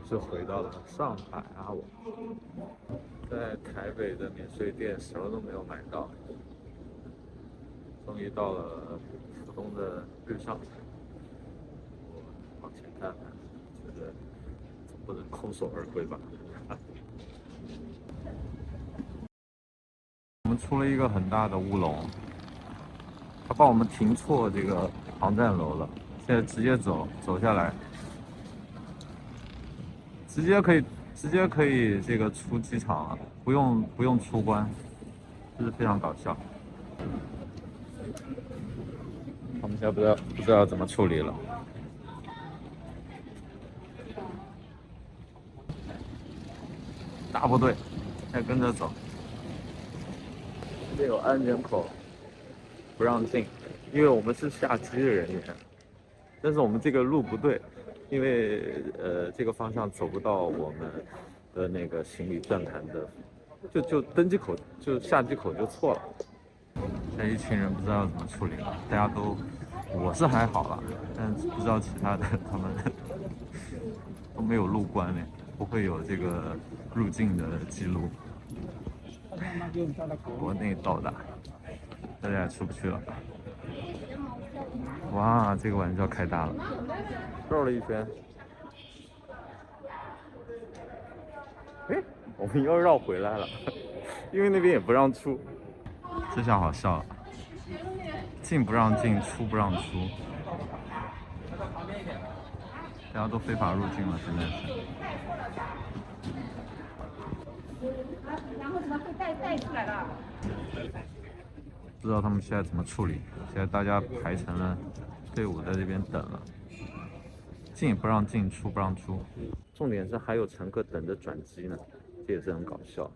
是回到了上海啊！我在台北的免税店什么都没有买到，终于到了浦东的日上海。我往前看看，觉得总不能空手而归吧。我们出了一个很大的乌龙，他帮我们停错这个航站楼了，现在直接走下来，直接可以这个出机场了，不用出关，就是非常搞笑。他们现在不知道怎么处理了。大部队，再跟着走。这有安检口，不让进，因为我们是下机的人员。但是我们这个路不对，因为这个方向走不到我们的那个行李转盘的，就登机口就下机口就错了。现在一群人不知道怎么处理了，大家都，我是还好了，但不知道其他的他们都没有入关呢，不会有这个入境的记录。国内到达，大家也出不去了。哇，这个玩笑开大了，绕了一圈。哎，我们又绕回来了，因为那边也不让出。这下好笑了，进不让进，出不让出，大家都非法入境了，现在是。然后怎么会带出来了？不知道他们现在怎么处理。现在大家排成了队伍在这边等了，进不让进，出不让出。重点是还有乘客等着转机呢，这也是很搞笑。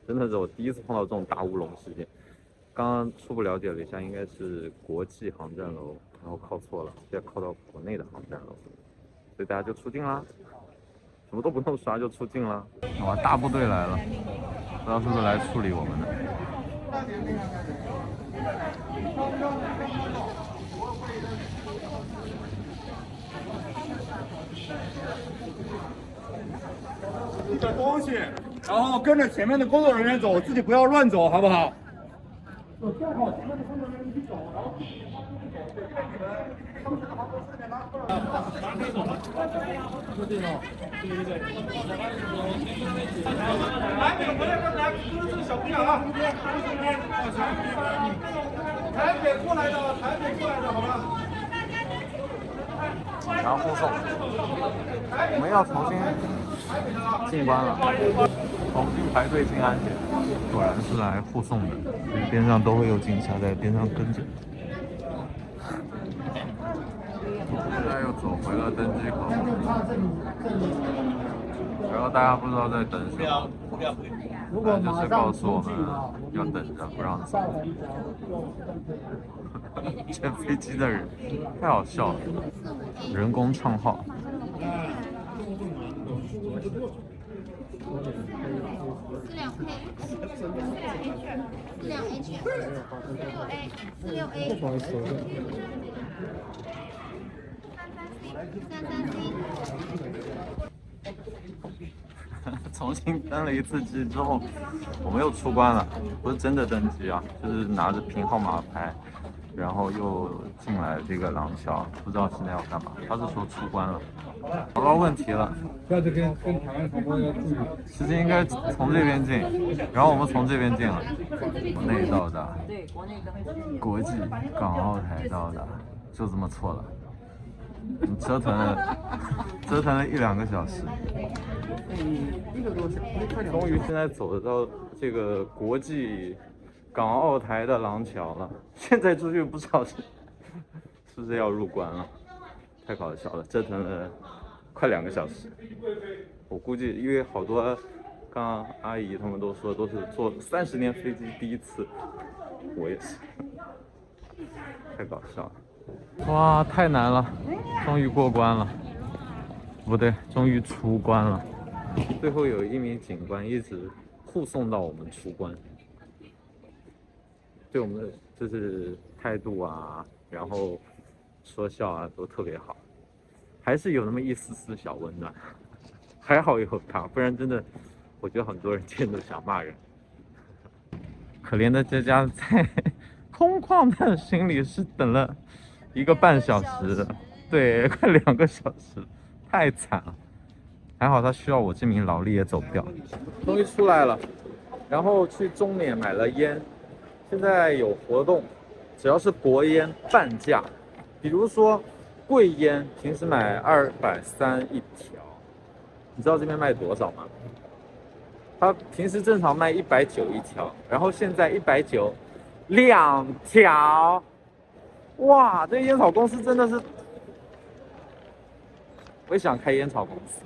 真的是我第一次碰到这种大乌龙事件。刚刚初步了解了一下，应该是国际航站楼，然后靠错了，现在靠到国内的航站楼，所以大家就出境啦，什么都不用刷就出境了。哇，大部队来了，不知道是不是来处理我们的。这个东西，然后跟着前面的工作人员走，自己不要乱走，好不好？正好前面的工作人员一起走，然后他们这个航空4点拿过来，马上可以走了。就这种，对。来，回来，来，这是小姑娘啊，台北过来的，好吧？然后护送，我们要重新进关了，重新排队进安检。果然是来护送的，边上都会有警察在边上跟着。现在又走回了登机口，然后大家不知道在等什么，反正就是告诉我们要等着，不让走。乘飞机的人太好笑了，人工唱号。重新登了一次机之后，我们又出关了，不是真的登机啊，就是拿着凭号码牌，然后又进来这个廊桥，不知道现在要干嘛。他是说出关了，找到问题了。下次跟台湾航空要注意。其实应该从这边进，然后我们从这边进了。国内到达，对，国际港澳台到达，就这么错了。折腾了1-2个小时，终于现在走到这个国际港澳台的廊桥了。现在出去不知道是不是要入关了，太搞笑了，折腾了快2个小时。我估计因为好多刚刚阿姨他们都说都是坐30年飞机第一次，我也是，太搞笑了。哇，太难了，终于过关了，不对，终于出关了。最后有一名警官一直护送到我们出关，对我们的就是态度啊，然后说笑啊都特别好。还是有那么一丝丝小温暖。还好有他，不然真的，我觉得很多人见都想骂人。可怜的佳佳在空旷的行李室等了1个半小时，对，快2个小时，太惨了。还好他需要我这名劳力也走不掉。终于出来了，然后去中缅买了烟，现在有活动，只要是国烟半价，比如说贵烟平时买230一条。你知道这边卖多少吗？它平时正常卖190一条，然后现在190 2条。哇，这烟草公司真的是，我也想开烟草公司。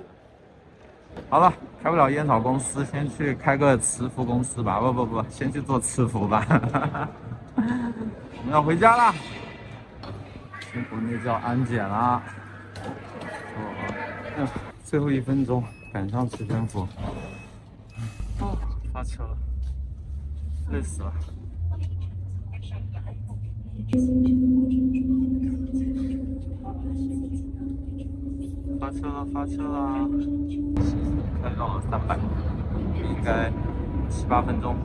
好了，开不了烟草公司，先去开个磁浮公司吧。不，先去做磁浮吧。我们要回家啦，去国内叫安检啦。最后1分钟赶上磁悬浮，发车了，累死了。发车了，开到了300，应该7、8分钟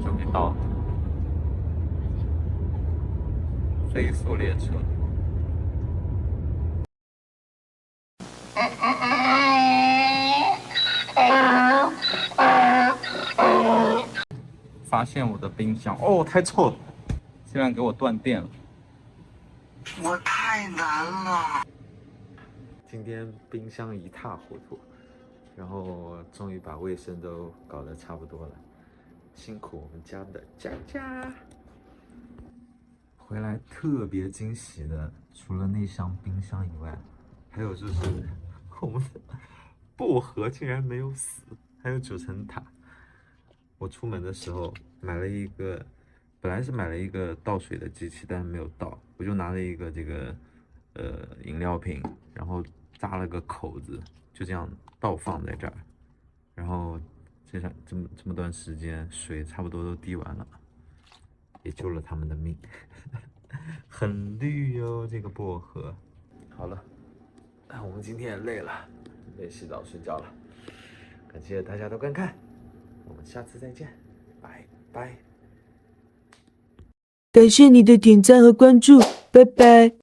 就可以到了。飞速列车。发现我的冰箱哦，太臭了，竟然给我断电了，我太难了。今天冰箱一塌糊涂，然后终于把卫生都搞得差不多了，辛苦我们家的佳佳。回来特别惊喜的，除了那箱冰箱以外，还有就是我们的薄荷竟然没有死，还有9层塔。我出门的时候买了一个，本来是买了一个倒水的机器，但是没有倒，我就拿了一个这个饮料瓶，然后扎了个口子，就这样倒放在这儿，然后这么段时间水差不多都滴完了，也救了他们的命。很绿哟，这个薄荷。好了，我们今天也累了，准备洗澡睡觉了。感谢大家的观看，我们下次再见，拜拜。感谢你的点赞和关注，拜拜。